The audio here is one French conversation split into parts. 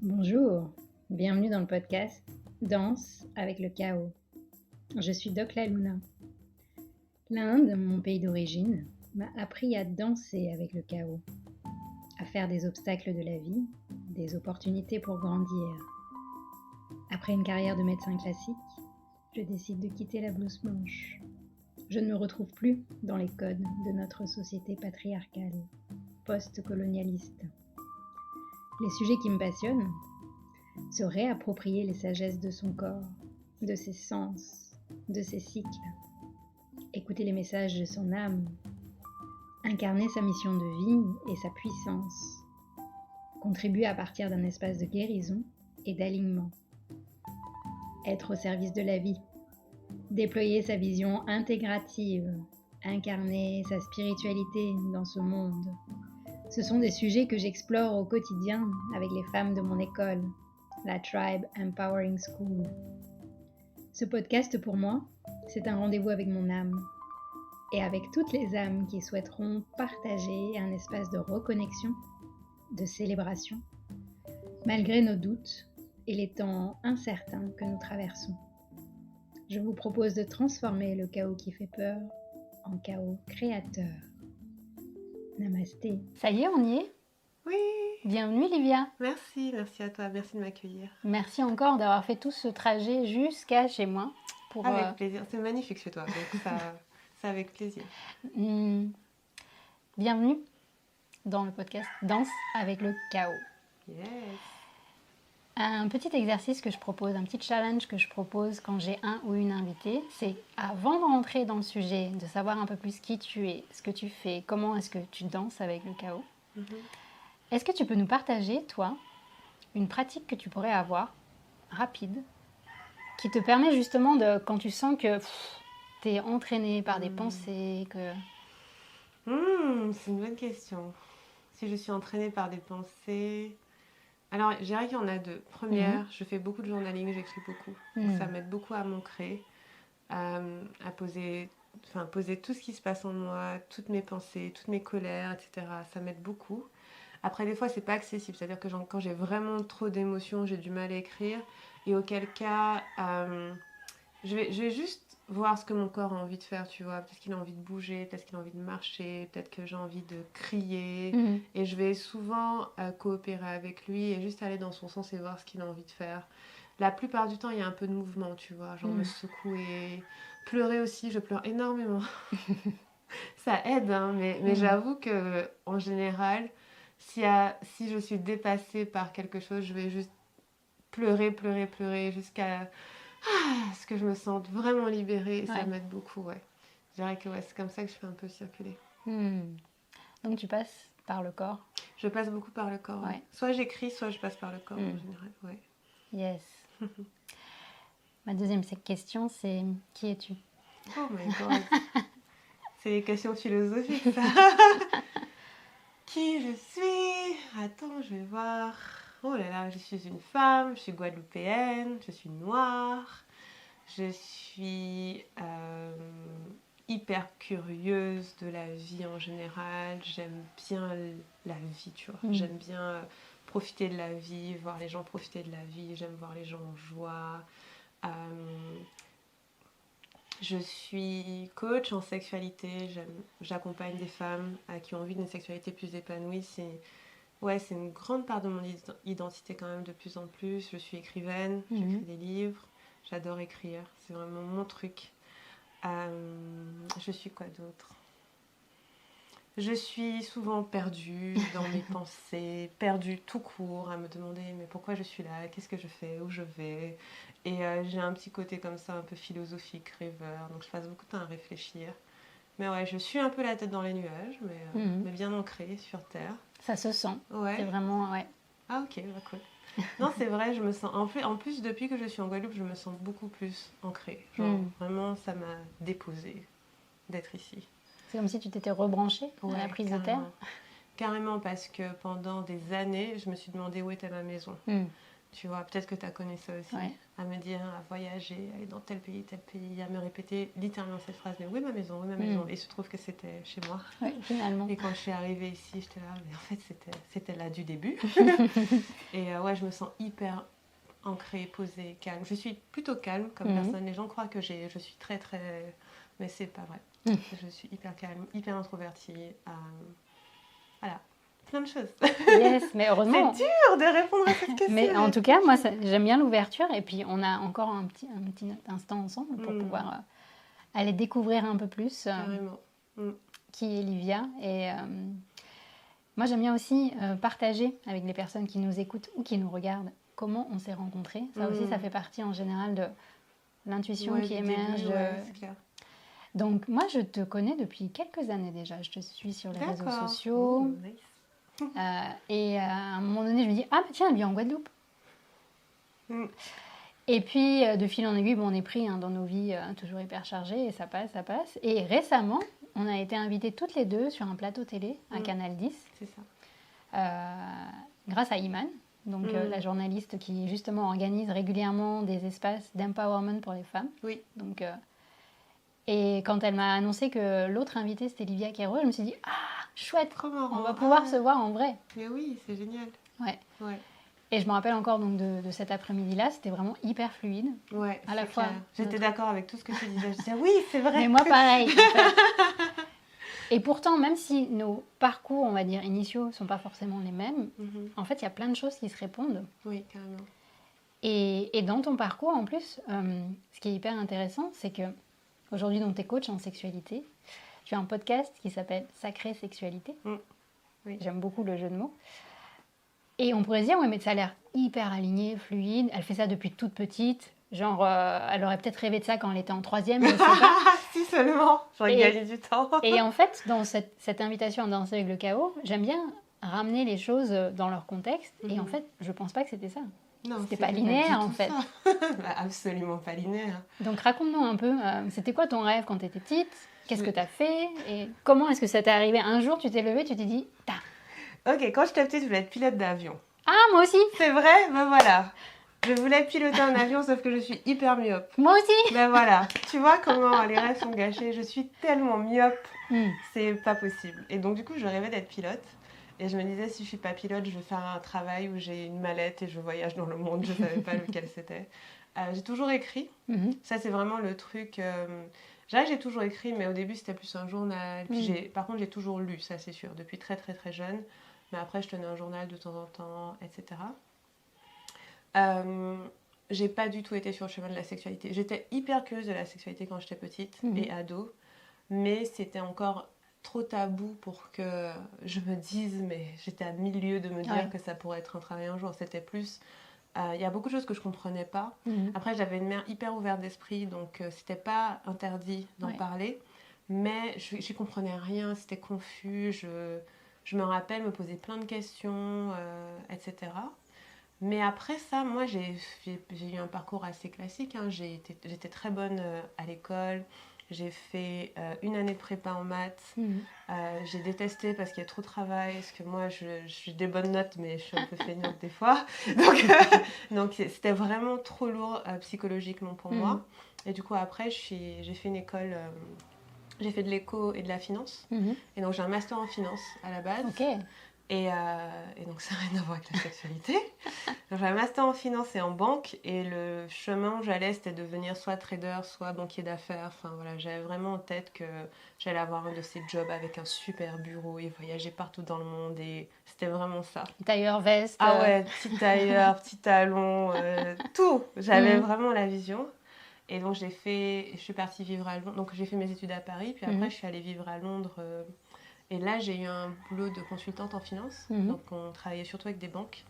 Bonjour, bienvenue dans le podcast Danse avec le chaos. Je suis Doc La Luna. L'Inde, mon pays d'origine, m'a appris à danser avec le chaos, à faire des obstacles de la vie, des opportunités pour grandir. Après une carrière de médecin classique, je décide de quitter la blouse blanche. Je ne me retrouve plus dans les codes de notre société patriarcale, post-colonialiste. Les sujets qui me passionnent, se réapproprier les sagesses de son corps, de ses sens, de ses cycles, écouter les messages de son âme, incarner sa mission de vie et sa puissance, contribuer à partir d'un espace de guérison et d'alignement, être au service de la vie, déployer sa vision intégrative, incarner sa spiritualité dans ce monde. Ce sont des sujets que j'explore au quotidien avec les femmes de mon école, la Tribe Empowering School. Ce podcast pour moi, c'est un rendez-vous avec mon âme et avec toutes les âmes qui souhaiteront partager un espace de reconnexion, de célébration, malgré nos doutes et les temps incertains que nous traversons. Je vous propose de transformer le chaos qui fait peur en chaos créateur. Namasté. Ça y est, on y est? Oui. Bienvenue Livia. Merci à toi, merci de m'accueillir. Merci encore d'avoir fait tout ce trajet jusqu'à chez moi. Avec plaisir, c'est magnifique chez toi, donc ça avec plaisir. Bienvenue dans le podcast Danse avec le chaos. Yes. Un petit exercice que je propose, un petit challenge que je propose quand j'ai un ou une invitée, c'est avant de rentrer dans le sujet, de savoir un peu plus qui tu es, ce que tu fais, comment est-ce que tu danses avec le chaos. Est-ce que tu peux nous partager, toi, une pratique que tu pourrais avoir, rapide, qui te permet justement de, quand tu sens que tu es entraîné par des pensées, que... C'est une bonne question. Si je suis entraînée par des pensées... Alors, je dirais qu'il y en a deux. Première, je fais beaucoup de journaling, j'écris beaucoup. Ça m'aide beaucoup à m'ancrer, à poser tout ce qui se passe en moi, toutes mes pensées, toutes mes colères, etc. Ça m'aide beaucoup. Après, des fois, c'est pas accessible. C'est-à-dire que quand j'ai vraiment trop d'émotions, j'ai du mal à écrire. Et auquel cas, je vais juste voir ce que mon corps a envie de faire, tu vois. Peut-être qu'il a envie de bouger, peut-être qu'il a envie de marcher, peut-être que j'ai envie de crier. Et je vais souvent coopérer avec lui et juste aller dans son sens et voir ce qu'il a envie de faire. La plupart du temps, il y a un peu de mouvement, tu vois. Genre me secouer, pleurer aussi, je pleure énormément. Ça aide, hein, mais j'avoue qu'en général... Si je suis dépassée par quelque chose, je vais juste pleurer jusqu'à ce que je me sente vraiment libérée. Et ça m'aide beaucoup, ouais. Je dirais que c'est comme ça que je fais un peu circuler. Donc tu passes par le corps? Je passe beaucoup par le corps. Ouais. Soit j'écris, soit je passe par le corps en général. Ouais. Yes. Ma deuxième question, c'est qui es-tu? Oh my god. C'est des questions philosophiques, ça. Qui je suis? Attends, je vais voir. Oh là là, je suis une femme, je suis guadeloupéenne, je suis noire, je suis hyper curieuse de la vie en général. J'aime bien la vie, tu vois. J'aime bien profiter de la vie, voir les gens profiter de la vie. J'aime voir les gens en joie. Je suis coach en sexualité, j'accompagne des femmes qui ont envie d'une sexualité plus épanouie. C'est une grande part de mon identité quand même de plus en plus. Je suis écrivaine, j'écris des livres, j'adore écrire, c'est vraiment mon truc. Je suis quoi d'autre ? Je suis souvent perdue dans mes pensées, perdue tout court, à me demander mais pourquoi je suis là, qu'est-ce que je fais, où je vais. Et j'ai un petit côté comme ça, un peu philosophique, rêveur, donc je passe beaucoup de temps à réfléchir. Mais ouais, je suis un peu la tête dans les nuages, mais bien ancrée sur terre. Ça se sent, ouais. C'est vraiment, ouais. Ah ok, bah cool. Non, c'est vrai, je me sens, en plus depuis que je suis en Guadeloupe, je me sens beaucoup plus ancrée. Genre vraiment, ça m'a déposée d'être ici. C'est comme si tu t'étais rebranchée à la prise de terre. Carrément, parce que pendant des années, je me suis demandé où était ma maison. Tu vois, peut-être que tu as connu ça aussi. Ouais. À me dire, à voyager, aller dans tel pays, à me répéter littéralement cette phrase, mais où est ma maison, où est ma maison. Et il se trouve que c'était chez moi. Ouais, finalement. Et quand je suis arrivée ici, j'étais là, mais en fait, c'était là du début. Et ouais, je me sens hyper ancrée, posée, calme. Je suis plutôt calme comme personne. Les gens croient que je suis très, très... Mais c'est pas vrai. Je suis hyper calme, hyper introvertie. Voilà. Plein de choses. Yes, mais heureusement. C'est dur de répondre à cette question. Mais en tout cas, moi, j'aime bien l'ouverture. Et puis, on a encore un petit instant ensemble pour pouvoir aller découvrir un peu plus qui est Livia. Et moi, j'aime bien aussi partager avec les personnes qui nous écoutent ou qui nous regardent comment on s'est rencontrés. Ça aussi, ça fait partie en général de l'intuition qui émerge. C'est clair. Donc, moi, je te connais depuis quelques années déjà. Je te suis sur les réseaux sociaux. Nice. Et à un moment donné, je me dis, ah bah tiens, elle vit en Guadeloupe. Et puis, de fil en aiguille, on est pris dans nos vies toujours hyper chargées et ça passe. Et récemment, on a été invités toutes les deux sur un plateau télé à Canal 10. C'est ça. Grâce à Iman, donc la journaliste qui justement organise régulièrement des espaces d'empowerment pour les femmes. Oui. Donc, et quand elle m'a annoncé que l'autre invitée c'était Livia Queiroz, je me suis dit, ah, chouette, on va pouvoir se voir en vrai. Mais oui, c'est génial. Ouais. Et je me rappelle encore donc, de cet après-midi-là, c'était vraiment hyper fluide. Ouais, à la fois. J'étais d'accord avec tout ce que tu disais. Je disais, oui, c'est vrai. Mais moi, pareil. En fait. Et pourtant, même si nos parcours, on va dire, initiaux ne sont pas forcément les mêmes, en fait, il y a plein de choses qui se répondent. Oui, carrément. Et dans ton parcours, en plus, ce qui est hyper intéressant, c'est que aujourd'hui, tu es coach en sexualité. Tu as un podcast qui s'appelle Sacrée Sexualité. Oui. J'aime beaucoup le jeu de mots. Et on pourrait se dire, oui, mais ça a l'air hyper aligné, fluide. Elle fait ça depuis toute petite. Genre, elle aurait peut-être rêvé de ça quand elle était en 3e, je sais pas. Si seulement, j'aurais gagné du temps. Et en fait, dans cette invitation à danser avec le chaos, j'aime bien ramener les choses dans leur contexte. Et en fait, je pense pas que c'était ça. Non, c'était pas linéaire, en fait. Absolument pas linéaire. Donc, raconte-nous un peu, c'était quoi ton rêve quand tu étais petite? Qu'est-ce que tu as fait? Et comment est-ce que ça t'est arrivé? Un jour, tu t'es levée, tu t'es dit, ta. Ok, quand j'étais petite, je voulais être pilote d'avion. Ah, moi aussi. C'est vrai? Ben voilà. Je voulais piloter un avion, sauf que je suis hyper myope. Moi aussi. Ben voilà. Tu vois comment les rêves sont gâchés? Je suis tellement myope, c'est pas possible. Et donc, du coup, je rêvais d'être pilote. Et je me disais, si je suis pas pilote, je vais faire un travail où j'ai une mallette et je voyage dans le monde. Je savais pas lequel c'était. J'ai toujours écrit. Ça, c'est vraiment le truc... J'ai toujours écrit, mais au début, c'était plus un journal. Puis par contre, j'ai toujours lu, ça, c'est sûr, depuis très, très, très jeune. Mais après, je tenais un journal de temps en temps, etc. J'ai pas du tout été sur le chemin de la sexualité. J'étais hyper curieuse de la sexualité quand j'étais petite et ado. Mais c'était encore trop tabou pour que je me dise, mais j'étais à 1000 lieues de me dire que ça pourrait être un travail un jour. C'était plus... Il y a beaucoup de choses que je comprenais pas. Après, j'avais une mère hyper ouverte d'esprit, donc c'était pas interdit d'en parler. Mais j'y comprenais rien, c'était confus. Je me rappelle me poser plein de questions, etc. Mais après ça, moi, j'ai eu un parcours assez classique. J'étais très bonne à l'école. J'ai fait une année de prépa en maths. J'ai détesté parce qu'il y a trop de travail. Parce que moi, j'ai des bonnes notes, mais je suis un peu feignante des fois. Donc c'était vraiment trop lourd psychologiquement pour moi. Et du coup, après, j'ai fait une école... j'ai fait de l'éco et de la finance. Et donc, j'ai un master en finance à la base. Okay. Et donc, ça n'a rien à voir avec la sexualité. Donc, j'ai un master en finance et en banque. Et le chemin où j'allais, c'était devenir soit trader, soit banquier d'affaires. Enfin, voilà, j'avais vraiment en tête que j'allais avoir un de ces jobs avec un super bureau et voyager partout dans le monde. Et c'était vraiment ça. Tailleur, veste. Ah ouais, petit tailleur, petit talon, tout. J'avais vraiment la vision. Et donc, je suis partie vivre à Londres. Donc, j'ai fait mes études à Paris. Puis après, je suis allée vivre à Londres. Et là, j'ai eu un boulot de consultante en finance. Donc, on travaillait surtout avec des banques.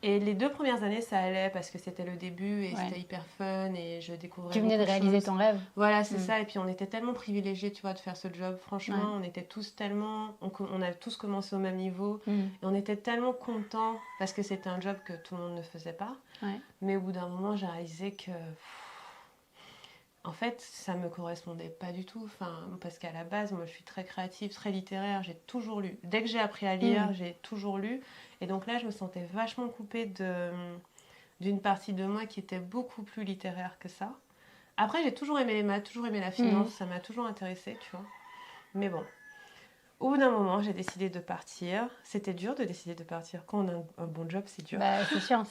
Et les 2 premières années, ça allait parce que c'était le début et c'était hyper fun et je découvrais Tu venais de réaliser ton rêve. Voilà, c'est ça. Et puis, on était tellement privilégiés, tu vois, de faire ce job. Franchement, on était tous tellement... On a tous commencé au même niveau. Et on était tellement contents parce que c'était un job que tout le monde ne faisait pas. Mais au bout d'un moment, j'ai réalisé que... En fait, ça ne me correspondait pas du tout. Parce qu'à la base, moi, je suis très créative, très littéraire. J'ai toujours lu. Dès que j'ai appris à lire, j'ai toujours lu. Et donc là, je me sentais vachement coupée d'une partie de moi qui était beaucoup plus littéraire que ça. Après, j'ai toujours aimé les maths, toujours aimé la finance, ça m'a toujours intéressée, tu vois. Mais bon, au bout d'un moment, j'ai décidé de partir. C'était dur de décider de partir. Quand on a un bon job, c'est dur. Bah, c'est sûr,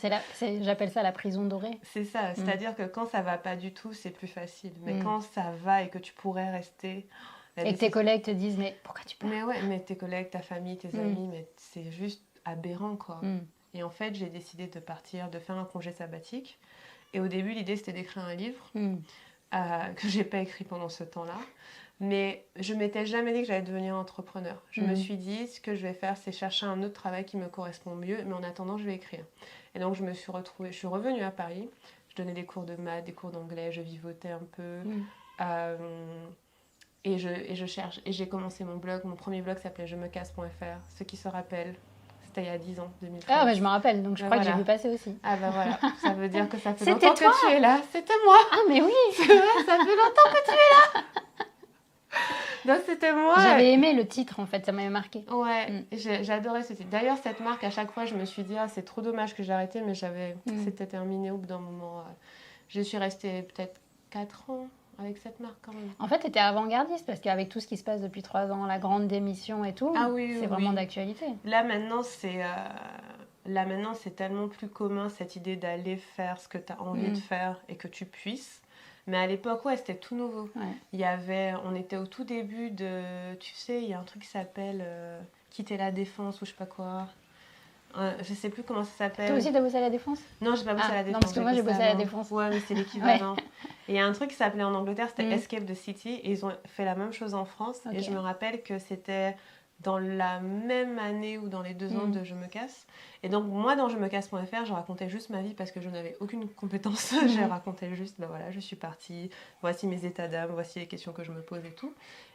j'appelle ça la prison dorée. C'est ça, c'est-à-dire que quand ça va pas du tout, c'est plus facile. Mais quand ça va et que tu pourrais rester... Et que tes collègues te disent, mais pourquoi tu pars? Mais ouais, mais tes collègues, ta famille, tes amis, mais c'est juste aberrant, quoi. Et en fait, j'ai décidé de partir, de faire un congé sabbatique. Et au début, l'idée, c'était d'écrire un livre que j'ai pas écrit pendant ce temps-là. Mais je m'étais jamais dit que j'allais devenir entrepreneur. Je me suis dit, ce que je vais faire, c'est chercher un autre travail qui me correspond mieux. Mais en attendant, je vais écrire. Et donc, je suis revenue à Paris. Je donnais des cours de maths, des cours d'anglais. Je vivotais un peu. Et je cherche. Et j'ai commencé mon blog. Mon premier blog s'appelait jemecasse.fr. Ceux qui se rappellent, c'était il y a 10 ans, 2013. Ah, bah, je me rappelle. Donc, je crois que j'ai vu passer aussi. Ah, bah voilà. Ça veut dire que ça fait C'était longtemps toi que tu es là. C'était moi. Ah, mais oui. C'est vrai, ça fait longtemps que tu es là. Donc, c'était moi. J'avais aimé le titre, en fait. Ça m'avait marqué. Ouais, j'adorais ce titre. D'ailleurs, cette marque, à chaque fois, je me suis dit, ah, c'est trop dommage que j'ai arrêté, mais c'était terminé au bout d'un moment. Je suis restée peut-être 4 ans avec cette marque quand même. En fait, tu étais avant-gardiste parce qu'avec tout ce qui se passe depuis 3 ans, la grande démission et tout, c'est vraiment d'actualité. Là maintenant, c'est tellement plus commun cette idée d'aller faire ce que tu as envie de faire et que tu puisses. Mais à l'époque, ouais, c'était tout nouveau. Ouais. On était au tout début de... Tu sais, il y a un truc qui s'appelle Quitter la Défense ou je sais pas quoi. Je sais plus comment ça s'appelle. Toi aussi, t'as bossé à la Défense? Non, j'ai pas bossé à la Défense. Non, parce que moi, j'ai bossé à la Défense. Ouais, mais c'est l'équivalent. Et il y a un truc qui s'appelait en Angleterre, c'était Escape the City. Et ils ont fait la même chose en France. Et je me rappelle que c'était dans la même année ou dans les 2 ans de Je me casse. Et donc, moi, dans jemecasse.fr, je racontais juste ma vie parce que je n'avais aucune compétence. Je racontais juste, ben voilà, je suis partie, voici mes états d'âme, voici les questions que je me pose et tout.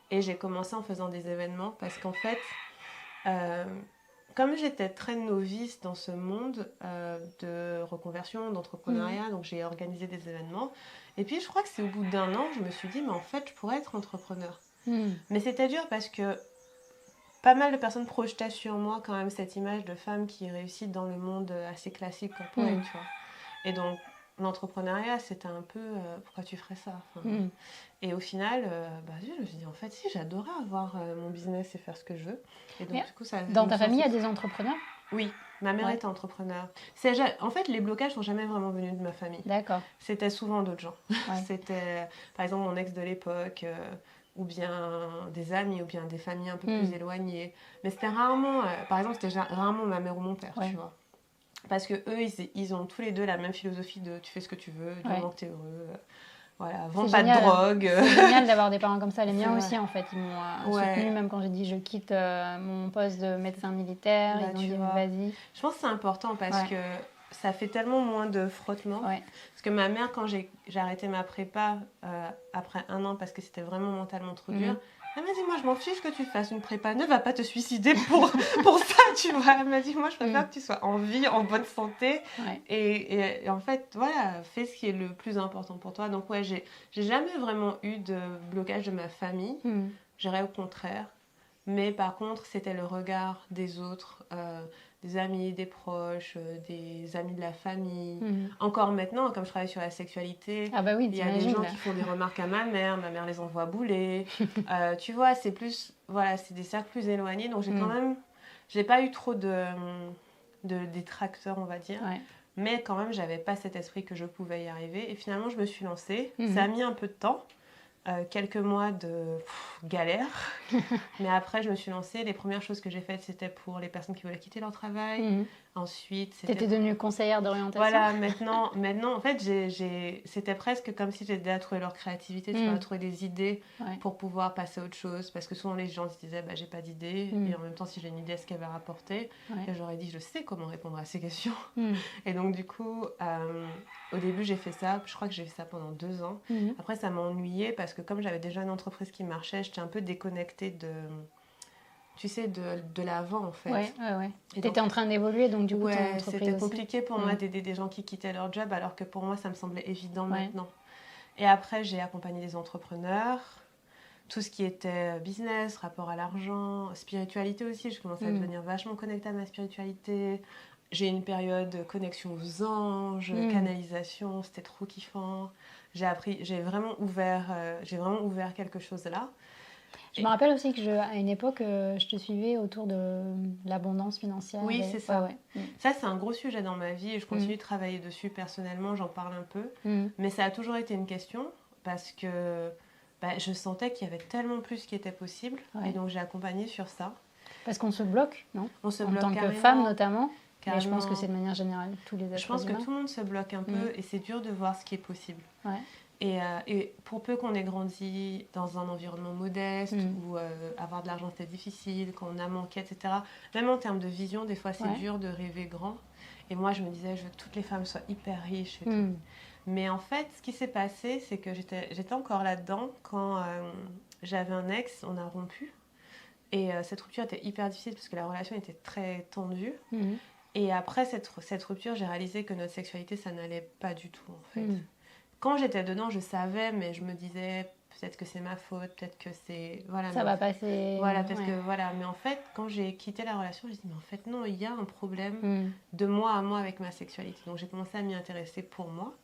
Et j'ai commencé en faisant des événements parce qu'en fait... comme j'étais très novice dans ce monde de reconversion, d'entrepreneuriat, donc j'ai organisé des événements. Et puis je crois que c'est au bout d'1 an, je me suis dit, mais en fait, je pourrais être entrepreneur. Mais c'était dur parce que pas mal de personnes projetaient sur moi quand même cette image de femme qui réussit dans le monde assez classique corporate, tu vois. Et donc, l'entrepreneuriat, c'était un peu pourquoi tu ferais ça, Et au final, je me suis dit, en fait, si, j'adorais avoir mon business et faire ce que je veux. Et donc, du coup, dans ta famille, il y a des entrepreneurs? Oui, ma mère était entrepreneur. En fait, les blocages sont jamais vraiment venus de ma famille. D'accord. C'était souvent d'autres gens. C'était, par exemple, mon ex de l'époque, ou bien des amis, ou bien des familles un peu plus éloignées. Mais c'était rarement, par exemple, c'était rarement ma mère ou mon père, tu vois. Parce que eux, ils ont tous les deux la même philosophie de tu fais ce que tu veux, du moment que t'es heureux. Voilà, vends pas de drogue. C'est génial d'avoir des parents comme ça. Les miens aussi, en fait, ils m'ont soutenu, même quand j'ai dit je quitte mon poste de médecin militaire. Ils ont dit vas-y. Je pense que c'est important parce que ça fait tellement moins de frottement. Parce que ma mère, quand j'ai arrêté ma prépa après 1 an parce que c'était vraiment mentalement trop dur, elle m'a dit, moi je m'en fiche que tu fasses une prépa, ne va pas te suicider pour ça, tu vois. Elle m'a dit, moi je préfère que tu sois en vie, en bonne santé. Et en fait, voilà, fais ce qui est le plus important pour toi. Donc ouais, j'ai jamais vraiment eu de blocage de ma famille. Je dirais au contraire. Mais par contre, c'était le regard des autres, des amis, des proches, des amis de la famille. Encore maintenant, comme je travaille sur la sexualité, il y a des gens qui font des remarques à ma mère les envoie bouler. Tu vois, c'est plus, voilà, c'est des cercles plus éloignés. Donc j'ai pas eu trop de détracteurs, on va dire. Mais quand même, j'avais pas cet esprit que je pouvais y arriver. Et finalement, je me suis lancée. Ça a mis un peu de temps. Quelques mois de galère, mais après je me suis lancée. Les premières choses que j'ai faites, c'était pour les personnes qui voulaient quitter leur travail. Ensuite, t'étais devenue conseillère d'orientation. Voilà, maintenant en fait, c'était presque comme si j'aidais à trouver leur créativité, tu vois, à trouver des idées pour pouvoir passer à autre chose. Parce que souvent les gens se disaient, j'ai pas d'idée, et en même temps, si j'ai une idée, est-ce qu'elle va rapporter? Et j'aurais dit, je sais comment répondre à ces questions. Et donc du coup, au début, j'ai fait ça. Je crois que j'ai fait ça pendant 2 ans. Après, ça m'a ennuyée parce que comme j'avais déjà une entreprise qui marchait, j'étais un peu déconnectée de l'avant en fait. Ouais. Et t'étais en train d'évoluer, donc du coup ton entreprise c'était aussi. compliqué pour moi d'aider des gens qui quittaient leur job, alors que pour moi ça me semblait évident maintenant. Et après j'ai accompagné des entrepreneurs, tout ce qui était business, rapport à l'argent, spiritualité aussi. Je commençais à devenir vachement connectée à ma spiritualité, j'ai une période connexion aux anges, canalisation, c'était trop kiffant. J'ai vraiment ouvert quelque chose là. Je me rappelle aussi que à une époque, je te suivais autour de l'abondance financière. Oui, c'est ça. Ouais. Ça, c'est un gros sujet dans ma vie et je continue de travailler dessus personnellement, j'en parle un peu. Mais ça a toujours été une question parce que je sentais qu'il y avait tellement plus qui était possible et donc j'ai accompagné sur ça. Parce qu'on se bloque, non? On se en bloque tant carrément. que femme notamment. Carrément. Mais je pense que c'est de manière générale tous les êtres Je pense humains. que tout le monde se bloque un peu et c'est dur de voir ce qui est possible. Ouais. Et pour peu qu'on ait grandi dans un environnement modeste où avoir de l'argent c'était difficile, qu'on a manqué, etc. Même en termes de vision, des fois c'est dur de rêver grand. Et moi je me disais, je veux que toutes les femmes soient hyper riches et tout. Mais en fait, ce qui s'est passé, c'est que j'étais encore là-dedans quand j'avais un ex, on a rompu. Et cette rupture était hyper difficile parce que la relation était très tendue. Et après cette rupture, j'ai réalisé que notre sexualité, ça n'allait pas du tout en fait. Quand j'étais dedans, je savais, mais je me disais peut-être que c'est ma faute, peut-être que c'est... Voilà, ça va passer... Voilà, peut-être que... Voilà. Mais en fait, quand j'ai quitté la relation, j'ai dit, mais en fait, non, il y a un problème de moi à moi avec ma sexualité. Donc, j'ai commencé à m'y intéresser pour moi.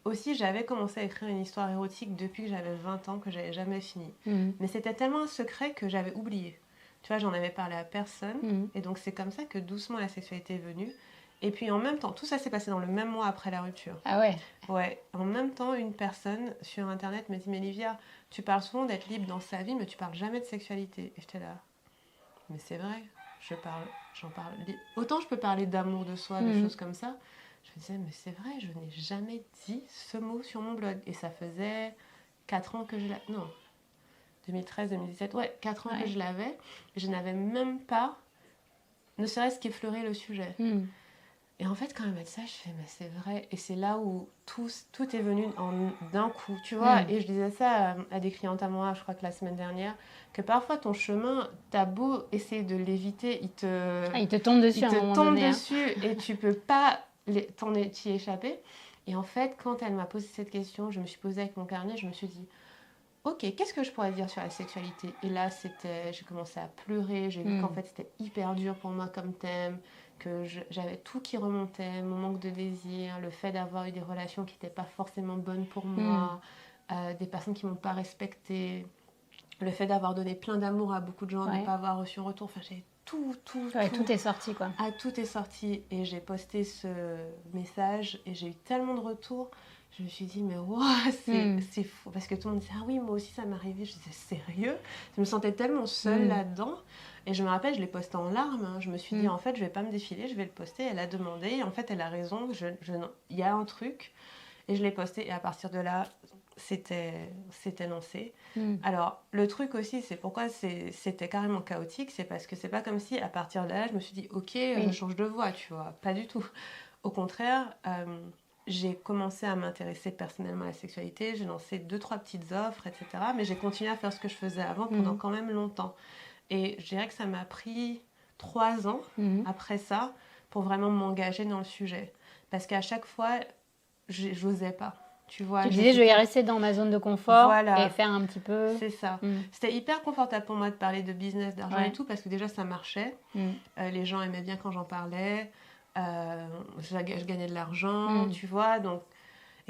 Aussi, j'avais commencé à écrire une histoire érotique depuis que j'avais 20 ans, que j'avais jamais fini. Mais c'était tellement un secret que j'avais oublié. Tu vois, j'en avais parlé à personne. Et donc, c'est comme ça que doucement, la sexualité est venue. Et puis en même temps, tout ça s'est passé dans le même mois après la rupture. Ah ouais? Ouais. En même temps, une personne sur Internet me dit, mais Livia, tu parles souvent d'être libre dans sa vie, mais tu parles jamais de sexualité. Et j'étais là, mais c'est vrai, j'en parle. Autant je peux parler d'amour de soi, de choses comme ça. Je me disais, mais c'est vrai, je n'ai jamais dit ce mot sur mon blog. Et ça faisait 4 ans que je l'avais. Non, 2013, 2017, 4 ans que je l'avais. Et je n'avais même pas, ne serait-ce qu'effleuré le sujet. Et en fait, quand elle m'a dit ça, je fais, mais c'est vrai. Et c'est là où tout est venu d'un coup, tu vois. Et je disais ça à des clientes à moi, je crois que la semaine dernière, que parfois ton chemin, t'as beau essayer de l'éviter, il te tombe dessus à un moment donné. Il te tombe dessus et tu peux pas t'y échapper. Et en fait, quand elle m'a posé cette question, je me suis posée avec mon carnet, je me suis dit, ok, qu'est-ce que je pourrais dire sur la sexualité? Et là, j'ai commencé à pleurer, j'ai vu qu'en fait, c'était hyper dur pour moi comme thème, que j'avais tout qui remontait, mon manque de désir, le fait d'avoir eu des relations qui n'étaient pas forcément bonnes pour moi, des personnes qui ne m'ont pas respectée, le fait d'avoir donné plein d'amour à beaucoup de gens, de ne pas avoir reçu un retour. Enfin, j'ai tout. Tout est sorti, quoi. Ah, tout est sorti. Et j'ai posté ce message et j'ai eu tellement de retours. Je me suis dit, mais wow, c'est fou. Parce que tout le monde disait, ah oui, moi aussi ça m'est arrivé. Je disais, sérieux? Je me sentais tellement seule là-dedans. Et je me rappelle, je l'ai posté en larmes. Hein. Je me suis dit, en fait, je vais pas me défiler, je vais le poster. Elle a demandé. Et en fait, elle a raison. Il y a un truc. Et je l'ai posté. Et à partir de là, c'était lancé. Alors, le truc aussi, c'est pourquoi c'était carrément chaotique. C'est parce que c'est pas comme si, à partir de là, je me suis dit, ok, je change de voix, tu vois. Pas du tout. Au contraire... j'ai commencé à m'intéresser personnellement à la sexualité, j'ai lancé 2-3 petites offres, etc. Mais j'ai continué à faire ce que je faisais avant pendant quand même longtemps. Et je dirais que ça m'a pris 3 ans après ça pour vraiment m'engager dans le sujet. Parce qu'à chaque fois, j'osais pas. Tu vois, tu disais, je vais rester dans ma zone de confort et faire un petit peu... C'est ça. C'était hyper confortable pour moi de parler de business, d'argent et tout, parce que déjà, ça marchait. Les gens aimaient bien quand j'en parlais. Je gagnais de l'argent, tu vois, donc...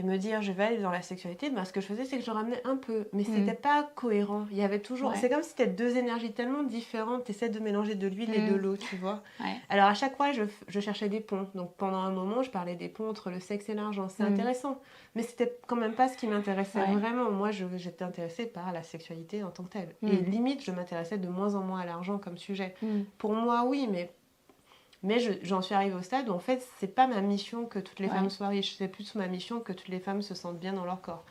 Et me dire, je vais aller dans la sexualité, ce que je faisais, c'est que je ramenais un peu. Mais c'était pas cohérent. Il y avait toujours... C'est comme si c'était 2 énergies tellement différentes. Tu essaies de mélanger de l'huile et de l'eau, tu vois. Alors, à chaque fois, je cherchais des ponts. Donc, pendant un moment, je parlais des ponts entre le sexe et l'argent. C'est intéressant. Mais c'était quand même pas ce qui m'intéressait vraiment. Moi, j'étais intéressée par la sexualité en tant que telle. Et limite, je m'intéressais de moins en moins à l'argent comme sujet. Pour moi, oui, mais j'en suis arrivée au stade où en fait c'est pas ma mission que toutes les femmes soient riches, c'est plus ma mission que toutes les femmes se sentent bien dans leur corps.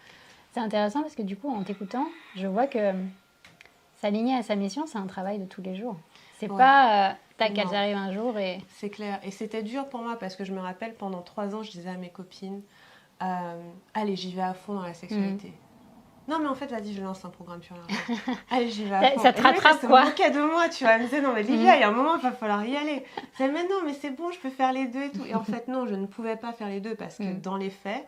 C'est intéressant parce que du coup en t'écoutant je vois que s'aligner à sa mission c'est un travail de tous les jours. C'est pas tac, elles arrivent un jour et... C'est clair, et c'était dur pour moi parce que je me rappelle pendant 3 ans je disais à mes copines allez j'y vais à fond dans la sexualité. Non, mais en fait, vas-y, je lance un programme sur l'argent. Allez, j'y vais à fond. Ça te rattrape, quoi. C'est moqué de moi, tu vois. Elle me disait, non, mais Livia, il y a un moment, il va falloir y aller. Je disais, mais non, mais c'est bon, je peux faire les deux et tout. Et en fait, non, je ne pouvais pas faire les deux parce que dans les faits,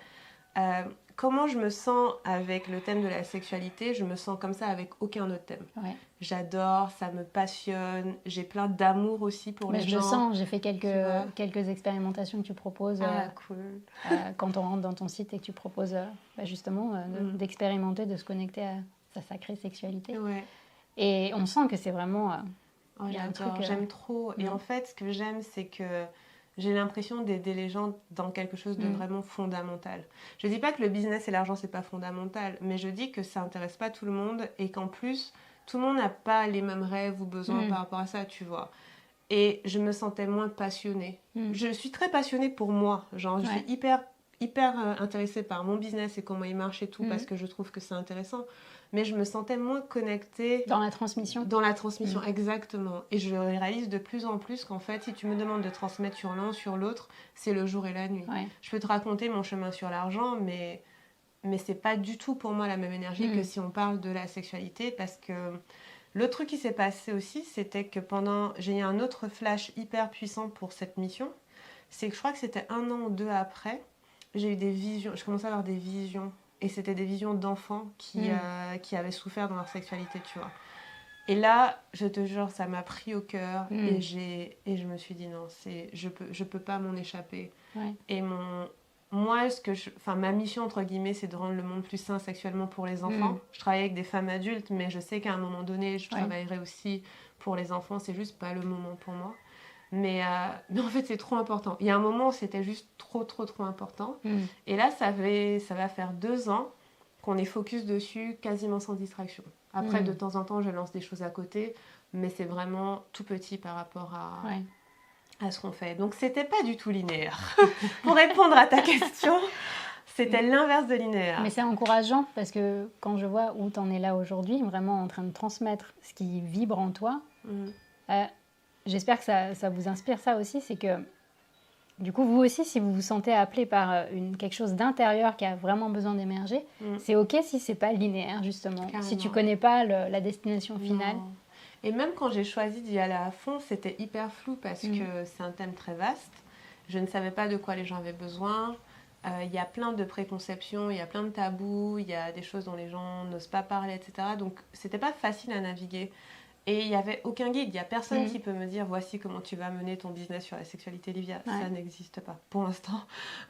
comment je me sens avec le thème de la sexualité, je me sens comme ça avec aucun autre thème. Ouais. J'adore, ça me passionne, j'ai plein d'amour aussi pour les gens. Je le sens, j'ai fait quelques expérimentations que tu proposes cool. Quand on rentre dans ton site et que tu proposes justement d'expérimenter, de se connecter à sa sacrée sexualité. Ouais. Et on sent que c'est vraiment... j'adore, j'aime trop. Et en fait, ce que j'aime, c'est que j'ai l'impression d'aider les gens dans quelque chose de vraiment fondamental. Je dis pas que le business et l'argent, c'est pas fondamental, mais je dis que ça intéresse pas tout le monde et qu'en plus, tout le monde n'a pas les mêmes rêves ou besoins par rapport à ça, tu vois. Et je me sentais moins passionnée. Je suis très passionnée pour moi. Genre, je suis hyper intéressée par mon business et comment il marche et tout, parce que je trouve que c'est intéressant. Mais je me sentais moins connectée... Dans la transmission. Dans la transmission, exactement. Et je réalise de plus en plus qu'en fait, si tu me demandes de transmettre sur l'un, sur l'autre, c'est le jour et la nuit. Ouais. Je peux te raconter mon chemin sur l'argent, mais c'est pas du tout pour moi la même énergie que si on parle de la sexualité, parce que le truc qui s'est passé aussi, c'était que j'ai eu un autre flash hyper puissant pour cette mission. C'est que je crois que c'était 1 an ou 2 après, j'ai eu des visions, je commençais à avoir des visions. Et c'était des visions d'enfants qui avaient souffert dans leur sexualité, tu vois. Et là, je te jure, ça m'a pris au cœur. Et je me suis dit, non, je peux pas m'en échapper. Ouais. Et ma mission, entre guillemets, c'est de rendre le monde plus sain sexuellement pour les enfants. Je travaille avec des femmes adultes, mais je sais qu'à un moment donné, je travaillerai aussi pour les enfants. C'est juste pas le moment pour moi. Mais en fait, c'est trop important. Il y a un moment où c'était juste trop important. Et là, ça va faire 2 ans qu'on est focus dessus, quasiment sans distraction. Après, de temps en temps, je lance des choses à côté, mais c'est vraiment tout petit par rapport à ce qu'on fait. Donc, c'était pas du tout linéaire. Pour répondre à ta question, c'était l'inverse de linéaire. Mais c'est encourageant, parce que quand je vois où tu en es là aujourd'hui, vraiment en train de transmettre ce qui vibre en toi... J'espère que ça vous inspire ça aussi, c'est que du coup, vous aussi, si vous vous sentez appelé par quelque chose d'intérieur qui a vraiment besoin d'émerger, c'est ok si c'est pas linéaire, justement. Carrément. Si tu connais pas la destination finale. Non. Et même quand j'ai choisi d'y aller à fond, c'était hyper flou parce que c'est un thème très vaste. Je ne savais pas de quoi les gens avaient besoin. Il y a plein de préconceptions, il y a plein de tabous, il y a des choses dont les gens n'osent pas parler, etc. Donc, c'était pas facile à naviguer. Et il n'y avait aucun guide, il n'y a personne qui peut me dire voici comment tu vas mener ton business sur la sexualité, Livia. Ça n'existe pas pour l'instant.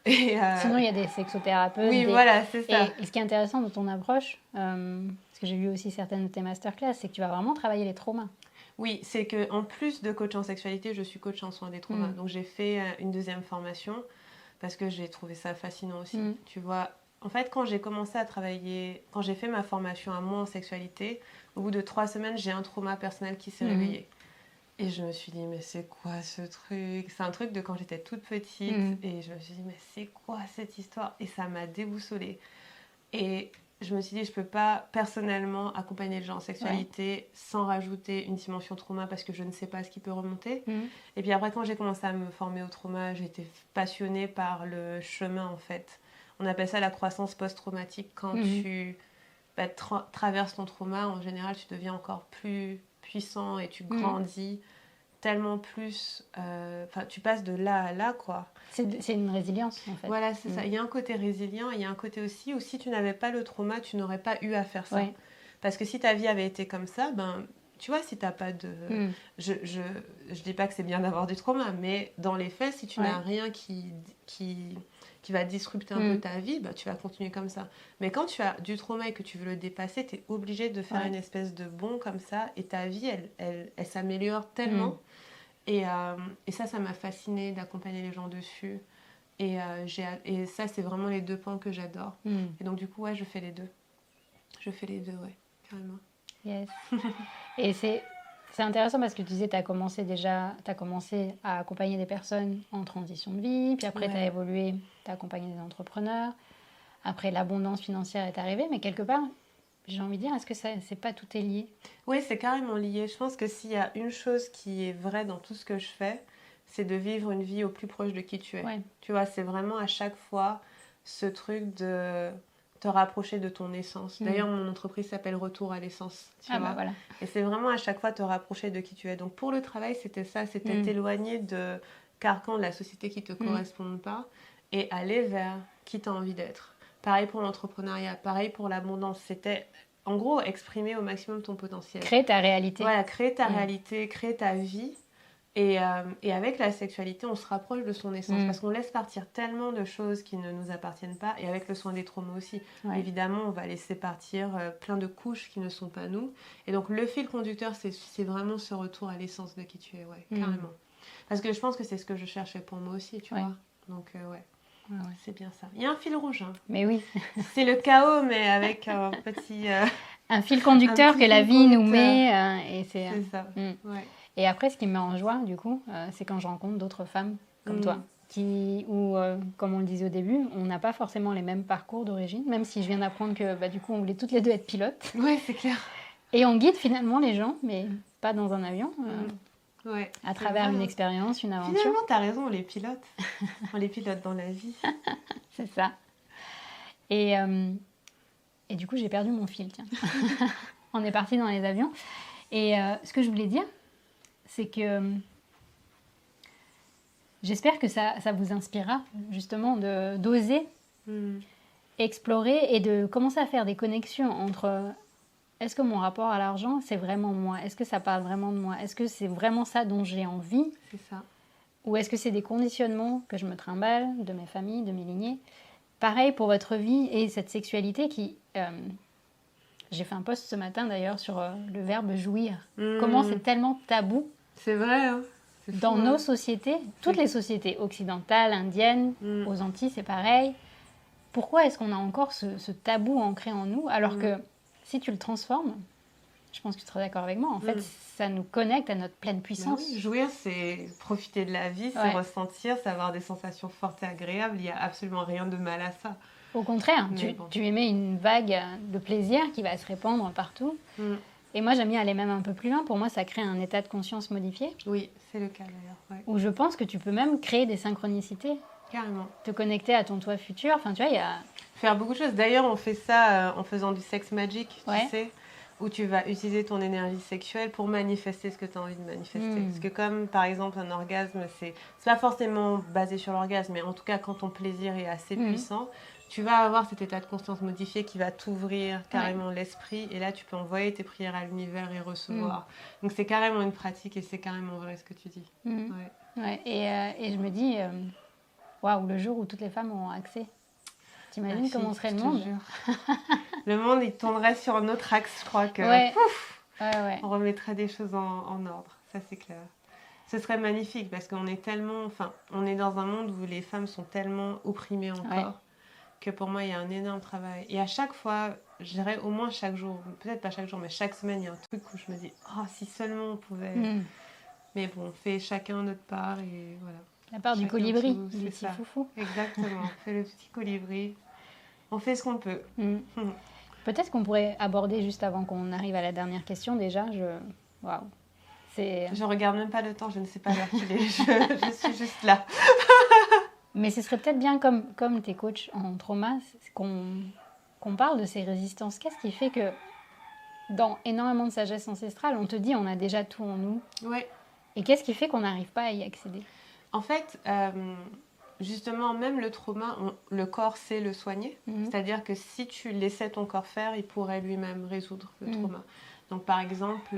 Sinon, il y a des sexothérapeutes. Oui, voilà, c'est ça. Et ce qui est intéressant dans ton approche, parce que j'ai vu aussi certaines de tes masterclass, c'est que tu vas vraiment travailler les traumas. Oui, c'est qu'en plus de coach en sexualité, je suis coach en soins des traumas. Donc j'ai fait une 2e formation parce que j'ai trouvé ça fascinant aussi. Tu vois, en fait, quand j'ai commencé à travailler, quand j'ai fait ma formation à moi en sexualité, au bout de 3 semaines, j'ai un trauma personnel qui s'est réveillé. Et je me suis dit, mais c'est quoi ce truc ? C'est un truc de quand j'étais toute petite. Et je me suis dit, mais c'est quoi cette histoire ? Et ça m'a déboussolée. Et je me suis dit, je peux pas personnellement accompagner les gens en sexualité sans rajouter une dimension trauma parce que je ne sais pas ce qui peut remonter. Et puis après, quand j'ai commencé à me former au trauma, j'ai été passionnée par le chemin, en fait. On appelle ça la croissance post-traumatique. Quand tu traverses ton trauma, en général, tu deviens encore plus puissant et tu grandis tellement plus... tu passes de là à là, quoi. C'est une résilience, en fait. Voilà, c'est ça. Il y a un côté résilient, il y a un côté aussi où si tu n'avais pas le trauma, tu n'aurais pas eu à faire ça. Parce que si ta vie avait été comme ça, tu vois, si tu n'as pas de... Je dis pas que c'est bien d'avoir du trauma, mais dans les faits, si tu n'as rien qui va disrupter un peu ta vie, tu vas continuer comme ça. Mais quand tu as du trauma et que tu veux le dépasser, tu es obligé de faire une espèce de bond comme ça, et ta vie, elle s'améliore tellement. Et ça m'a fascinée d'accompagner les gens dessus. Et ça, c'est vraiment les 2 pans que j'adore. Et donc, du coup, je fais les 2. Je fais les 2, carrément. Yes. Et c'est intéressant parce que tu disais tu as commencé à accompagner des personnes en transition de vie, puis après tu as évolué, tu as accompagné des entrepreneurs, après l'abondance financière est arrivée, mais quelque part, j'ai envie de dire, est-ce que c'est pas tout est lié ? Oui, c'est carrément lié. Je pense que s'il y a une chose qui est vraie dans tout ce que je fais, c'est de vivre une vie au plus proche de qui tu es. Tu vois, c'est vraiment à chaque fois ce truc de... te rapprocher de ton essence. D'ailleurs, mon entreprise s'appelle Retour à l'essence. Tu vois. Voilà. Et c'est vraiment à chaque fois te rapprocher de qui tu es. Donc pour le travail, c'était ça. C'était t'éloigner de carcans de la société qui ne te correspondent pas et aller vers qui tu as envie d'être. Pareil pour l'entrepreneuriat, pareil pour l'abondance. C'était, en gros, exprimer au maximum ton potentiel. Créer ta réalité. Voilà, créer ta réalité, créer ta vie. Et avec la sexualité, on se rapproche de son essence parce qu'on laisse partir tellement de choses qui ne nous appartiennent pas. Et avec le soin des traumas aussi. Ouais. Évidemment, on va laisser partir plein de couches qui ne sont pas nous. Et donc, le fil conducteur, c'est vraiment ce retour à l'essence de qui tu es, carrément. Parce que je pense que c'est ce que je cherchais pour moi aussi, tu vois. Donc, c'est bien ça. Il y a un fil rouge. Hein. Mais oui. C'est le chaos, mais avec un petit... un fil conducteur que la vie nous met. Et c'est ça, ouais. Et après, ce qui me met en joie, du coup, c'est quand je rencontre d'autres femmes comme toi, comme on le disait au début, on n'a pas forcément les mêmes parcours d'origine, même si je viens d'apprendre que, du coup, on voulait toutes les deux être pilotes. Ouais, c'est clair. Et on guide finalement les gens, mais pas dans un avion, à travers une expérience, une aventure. Finalement, t'as raison, on les pilote. On les pilote dans la vie. C'est ça. Et du coup, j'ai perdu mon fil, tiens. On est parti dans les avions. Et ce que je voulais dire, c'est que j'espère que ça vous inspirera justement d'oser explorer et de commencer à faire des connexions entre est-ce que mon rapport à l'argent, c'est vraiment moi? Est-ce que ça parle vraiment de moi? Est-ce que c'est vraiment ça dont j'ai envie? C'est ça. Ou est-ce que c'est des conditionnements que je me trimballe de mes familles, de mes lignées? Pareil pour votre vie et cette sexualité qui... j'ai fait un post ce matin d'ailleurs sur le verbe jouir. Comment c'est tellement tabou. C'est vrai, hein. Dans nos sociétés, toutes les sociétés occidentales, indiennes, aux Antilles, c'est pareil. Pourquoi est-ce qu'on a encore ce tabou ancré en nous alors que si tu le transformes, je pense que tu seras d'accord avec moi, en fait, ça nous connecte à notre pleine puissance. Oui, jouir, c'est profiter de la vie, c'est ressentir, c'est avoir des sensations fortes et agréables. Il n'y a absolument rien de mal à ça. Au contraire, tu émets une vague de plaisir qui va se répandre partout. Et moi, j'aime bien aller même un peu plus loin. Pour moi, ça crée un état de conscience modifié. Oui, c'est le cas d'ailleurs. Ouais. Où je pense que tu peux même créer des synchronicités. Carrément. Te connecter à ton toi futur. Enfin, tu vois, il y a... Faire beaucoup de choses. D'ailleurs, on fait ça en faisant du sex magic, tu sais, où tu vas utiliser ton énergie sexuelle pour manifester ce que tu as envie de manifester. Parce que comme, par exemple, un orgasme, c'est pas forcément basé sur l'orgasme, mais en tout cas, quand ton plaisir est assez puissant, tu vas avoir cet état de conscience modifié qui va t'ouvrir carrément l'esprit. Et là, tu peux envoyer tes prières à l'univers et recevoir. Donc, c'est carrément une pratique et c'est carrément vrai ce que tu dis. Et je me dis, waouh, le jour où toutes les femmes auront accès. T'imagines comment serait le monde? Le monde, il tournerait sur un autre axe, je crois que... On remettrait des choses en ordre. Ça, c'est clair. Ce serait magnifique parce qu'on est tellement... Enfin, on est dans un monde où les femmes sont tellement opprimées encore. Que pour moi, il y a un énorme travail. Et à chaque fois, je dirais au moins chaque jour, peut-être pas chaque jour, mais chaque semaine, il y a un truc où je me dis, oh, si seulement on pouvait... Mais bon, on fait chacun notre part et voilà. La part du colibri, du petit foufou. Exactement, on fait le petit colibri. On fait ce qu'on peut. Peut-être qu'on pourrait aborder, juste avant qu'on arrive à la dernière question, déjà, waouh. Je regarde même pas le temps, je ne sais pas l'heure qu'il est, je suis juste là. Mais ce serait peut-être bien, comme tes coachs en trauma, qu'on parle de ces résistances. Qu'est-ce qui fait que dans énormément de sagesse ancestrale, on te dit on a déjà tout en nous. Et qu'est-ce qui fait qu'on n'arrive pas à y accéder? En fait, justement, même le trauma, le corps sait le soigner. C'est-à-dire que si tu laissais ton corps faire, il pourrait lui-même résoudre le trauma. Donc, par exemple...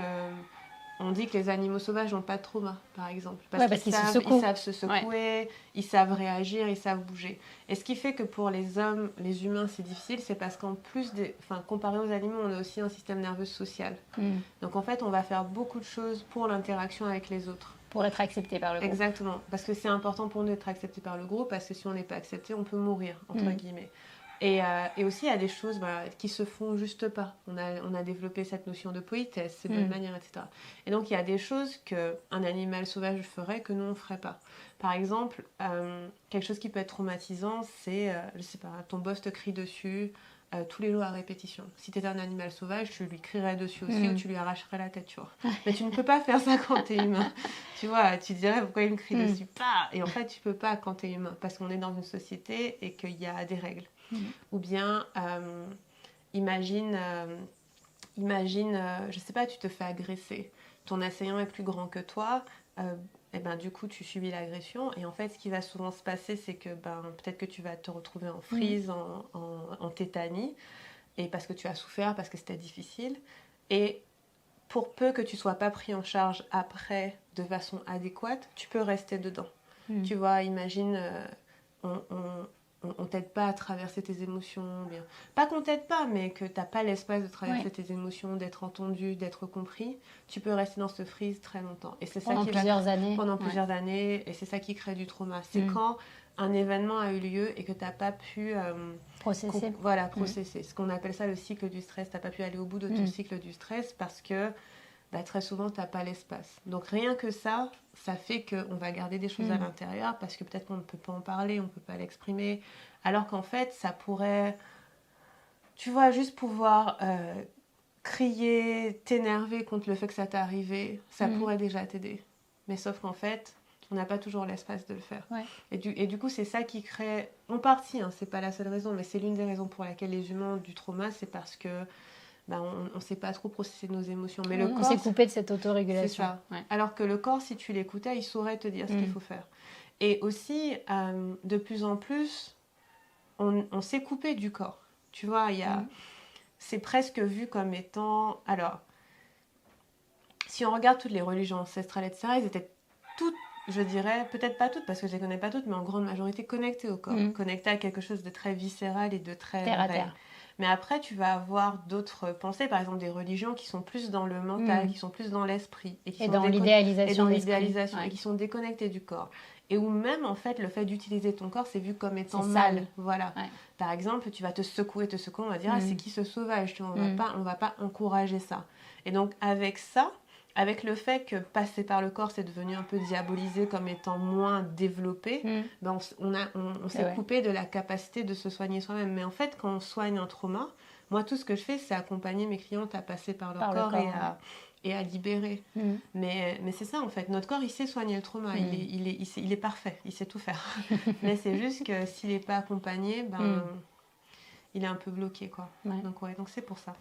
on dit que les animaux sauvages n'ont pas de trauma, par exemple. Parce qu'ils savent se secouer, ils savent réagir, ils savent bouger. Et ce qui fait que pour les hommes, les humains, c'est difficile, c'est parce qu'en plus, comparé aux animaux, on a aussi un système nerveux social. Donc en fait, on va faire beaucoup de choses pour l'interaction avec les autres. Pour être accepté par le groupe. Exactement. Parce que c'est important pour nous d'être accepté par le groupe, parce que si on n'est pas accepté, on peut mourir, entre guillemets. Et aussi, il y a des choses qui se font juste pas. On a développé cette notion de politesse, c'est bonne manière, etc. Et donc, il y a des choses qu'un animal sauvage ferait que nous, on ne ferait pas. Par exemple, quelque chose qui peut être traumatisant, c'est, je sais pas, ton boss te crie dessus tous les jours à répétition. Si tu étais un animal sauvage, tu lui crierais dessus aussi ou tu lui arracherais la tête, tu vois. Mais tu ne peux pas faire ça quand tu es humain. Tu vois, tu dirais pourquoi il me crie dessus. Et en fait, tu peux pas quand tu es humain parce qu'on est dans une société et qu'il y a des règles. Ou bien, imagine, je sais pas, tu te fais agresser. Ton assaillant est plus grand que toi. et ben du coup tu subis l'agression et en fait ce qui va souvent se passer c'est que peut-être que tu vas te retrouver en freeze, en tétanie et parce que tu as souffert, parce que c'était difficile et pour peu que tu sois pas pris en charge après de façon adéquate, tu peux rester dedans. Tu vois, imagine on t'aide pas à traverser tes émotions, bien. Pas qu'on t'aide pas, mais que t'as pas l'espace de traverser tes émotions, d'être entendu, d'être compris, tu peux rester dans ce freeze très longtemps. Et c'est ça Pendant plusieurs années. Pendant plusieurs années, et c'est ça qui crée du trauma. C'est quand un événement a eu lieu et que t'as pas pu processer. Processer. Ce qu'on appelle ça le cycle du stress. T'as pas pu aller au bout de ton cycle du stress parce que très souvent, tu n'as pas l'espace. Donc rien que ça fait qu'on va garder des choses à l'intérieur parce que peut-être qu'on ne peut pas en parler, on ne peut pas l'exprimer. Alors qu'en fait, ça pourrait, tu vois, juste pouvoir crier, t'énerver contre le fait que ça t'est arrivé, ça pourrait déjà t'aider. Mais sauf qu'en fait, on n'a pas toujours l'espace de le faire. Ouais. Et du coup, c'est ça qui crée, en partie, c'est pas la seule raison, mais c'est l'une des raisons pour laquelle les humains ont du trauma, c'est parce que on ne sait pas trop processer nos émotions. Mais on s'est coupé de cette autorégulation. C'est ça. Ouais. Alors que le corps, si tu l'écoutais, il saurait te dire ce qu'il faut faire. Et aussi, de plus en plus, on s'est coupé du corps. Tu vois, c'est presque vu comme étant... Alors, si on regarde toutes les religions ancestrales, etc., elles étaient toutes, je dirais, peut-être pas toutes, parce que je ne les connais pas toutes, mais en grande majorité connectées au corps. Connectées à quelque chose de très viscéral et de très terre à terre. Mais après, tu vas avoir d'autres pensées, par exemple des religions qui sont plus dans le mental, qui sont plus dans l'esprit. Et dans l'idéalisation. Et qui sont déconnectées du corps. Et où même, en fait, le fait d'utiliser ton corps, c'est vu comme étant mal. Voilà. Ouais. Par exemple, tu vas te secouer, on va dire, c'est qui ce sauvage, tu vois, on va pas encourager ça. Et donc, avec ça, avec le fait que passer par le corps, c'est devenu un peu diabolisé comme étant moins développé, on s'est coupé de la capacité de se soigner soi-même. Mais en fait, quand on soigne un trauma, moi, tout ce que je fais, c'est accompagner mes clientes à passer par leur corps et à libérer. Mais c'est ça, en fait. Notre corps, il sait soigner le trauma. Il est parfait. Il sait tout faire. Mais c'est juste que s'il n'est pas accompagné, il est un peu bloqué, quoi. Ouais. Donc c'est pour ça.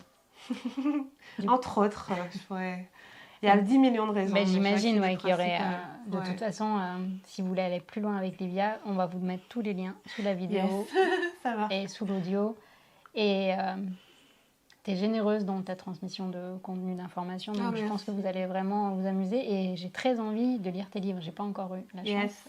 Entre autres, je pourrais... Il y a 10 millions de raisons. Mais j'imagine qu'il y aurait... de toute façon, si vous voulez aller plus loin avec Livia, on va vous mettre tous les liens sous la vidéo ça va. Et sous l'audio. Et tu es généreuse dans ta transmission de contenu, d'information. Donc je pense que vous allez vraiment vous amuser. Et j'ai très envie de lire tes livres. Je n'ai pas encore eu la chance.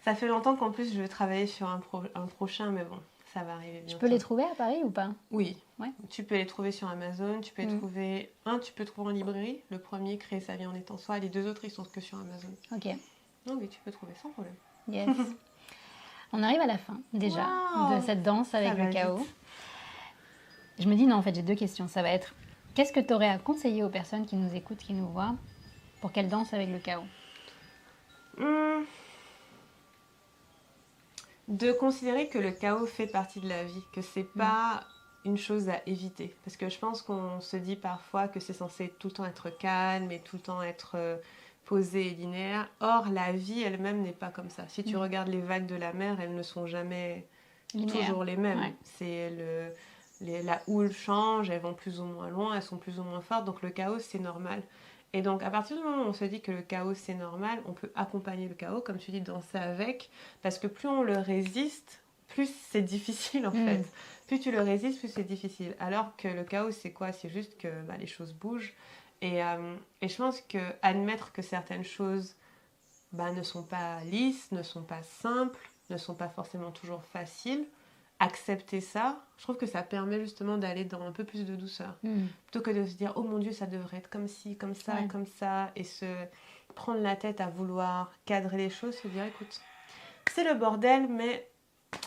Ça fait longtemps qu'en plus je veux travailler sur un prochain, mais bon. Ça va arriver bientôt. Tu peux les trouver à Paris ou pas? Oui. Ouais. Tu peux les trouver sur Amazon. Tu peux les trouver... tu peux trouver en librairie. Le premier, Créer sa vie en étant soi. Les deux autres, ils sont que sur Amazon. Ok. Non, mais tu peux trouver sans problème. Yes. On arrive à la fin, déjà, de cette danse avec le chaos. Vite. Je me dis, non, en fait, j'ai deux questions. Ça va être, qu'est-ce que tu aurais à conseiller aux personnes qui nous écoutent, qui nous voient, pour qu'elles dansent avec le chaos? De considérer que le chaos fait partie de la vie, que c'est pas une chose à éviter. Parce que je pense qu'on se dit parfois que c'est censé tout le temps être calme et tout le temps être posé et linéaire. Or, la vie elle-même n'est pas comme ça. Si tu regardes les vagues de la mer, elles ne sont jamais toujours les mêmes. Ouais. C'est la houle change, elles vont plus ou moins loin, elles sont plus ou moins fortes. Donc le chaos, c'est normal. Et donc, à partir du moment où on se dit que le chaos, c'est normal, on peut accompagner le chaos, comme tu dis, danser avec, parce que plus on le résiste, plus c'est difficile, en fait. Plus tu le résistes, plus c'est difficile. Alors que le chaos, c'est quoi? C'est juste que les choses bougent. Et je pense qu'admettre que certaines choses ne sont pas lisses, ne sont pas simples, ne sont pas forcément toujours faciles, accepter ça, je trouve que ça permet justement d'aller dans un peu plus de douceur. Plutôt que de se dire, oh mon Dieu, ça devrait être comme ci, comme ça, et se prendre la tête à vouloir cadrer les choses, se dire, écoute, c'est le bordel, mais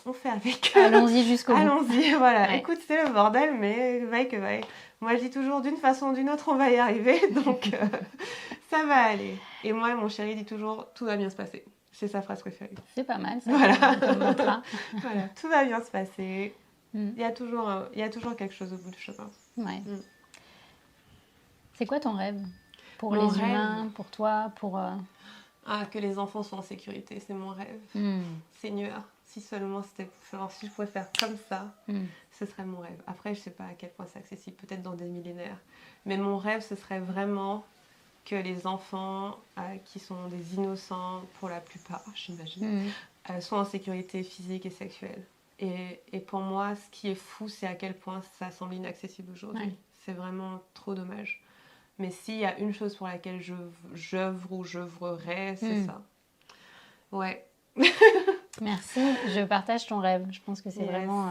on fait avec. Allons-y jusqu'au bout. Allons-y, voilà. Ouais. Écoute, c'est le bordel, mais vaille que vaille. Moi, je dis toujours, d'une façon ou d'une autre, on va y arriver, donc ça va aller. Et moi, mon chéri dit toujours, tout va bien se passer. C'est sa phrase préférée. C'est pas mal, ça. Voilà. Voilà. Tout va bien se passer. Il y a toujours quelque chose au bout du chemin. Ouais. C'est quoi ton rêve? Pour les humains, pour toi, pour... que les enfants soient en sécurité, c'est mon rêve. Seigneur, si seulement si je pouvais faire comme ça, ce serait mon rêve. Après, je sais pas à quel point c'est accessible, peut-être dans des millénaires. Mais mon rêve, ce serait vraiment que les enfants qui sont des innocents pour la plupart, j'imagine, soient en sécurité physique et sexuelle. Et pour moi, ce qui est fou, c'est à quel point ça semble inaccessible aujourd'hui. Ouais. C'est vraiment trop dommage. Mais s'il y a une chose pour laquelle j'œuvre ou j'œuvrerai, c'est ça. Ouais. Merci, je partage ton rêve. Je pense que c'est vraiment...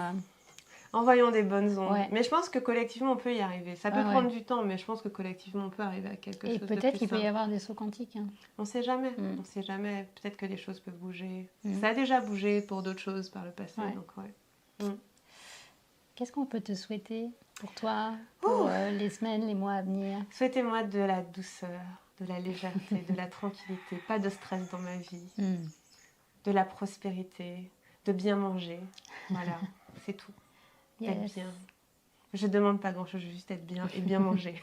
Envoyons des bonnes ondes. Ouais. Mais je pense que collectivement, on peut y arriver. Ça peut prendre du temps, mais je pense que collectivement, on peut arriver à quelque chose de plus simple. Et peut-être qu'il peut y avoir des sauts quantiques. Hein. On ne sait jamais. On sait jamais. Peut-être que les choses peuvent bouger. Ça a déjà bougé pour d'autres choses par le passé. Donc, Qu'est-ce qu'on peut te souhaiter pour toi, pour les semaines, les mois à venir? Souhaitez-moi de la douceur, de la légèreté, de la tranquillité, pas de stress dans ma vie, de la prospérité, de bien manger. Voilà, c'est tout. Être bien. Je demande pas grand-chose, je veux juste être bien et bien manger.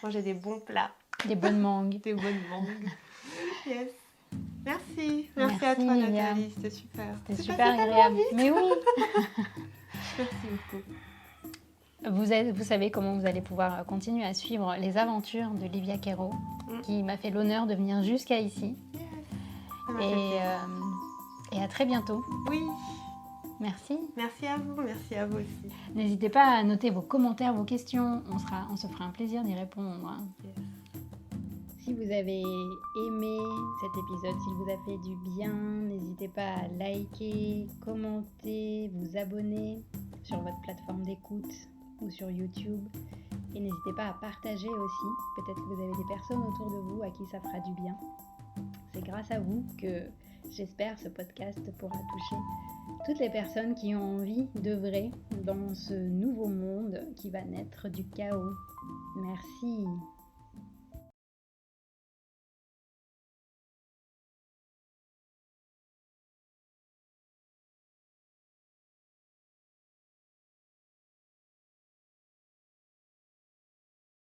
Manger des bons plats. Des bonnes mangues. Des bonnes mangues. Yes. Merci à toi, Nathalie, c'était super. C'était super agréable. Mais oui. Merci beaucoup. Vous savez comment vous allez pouvoir continuer à suivre les aventures de Livia Quero, qui m'a fait l'honneur de venir jusqu'à ici. Et à très bientôt. Oui. Merci. Merci à vous aussi. N'hésitez pas à noter vos commentaires, vos questions. On se fera un plaisir d'y répondre. Yes. Si vous avez aimé cet épisode, s'il vous a fait du bien, n'hésitez pas à liker, commenter, vous abonner sur votre plateforme d'écoute ou sur YouTube. Et n'hésitez pas à partager aussi. Peut-être que vous avez des personnes autour de vous à qui ça fera du bien. C'est grâce à vous que j'espère ce podcast pourra toucher toutes les personnes qui ont envie d'œuvrer dans ce nouveau monde qui va naître du chaos. Merci.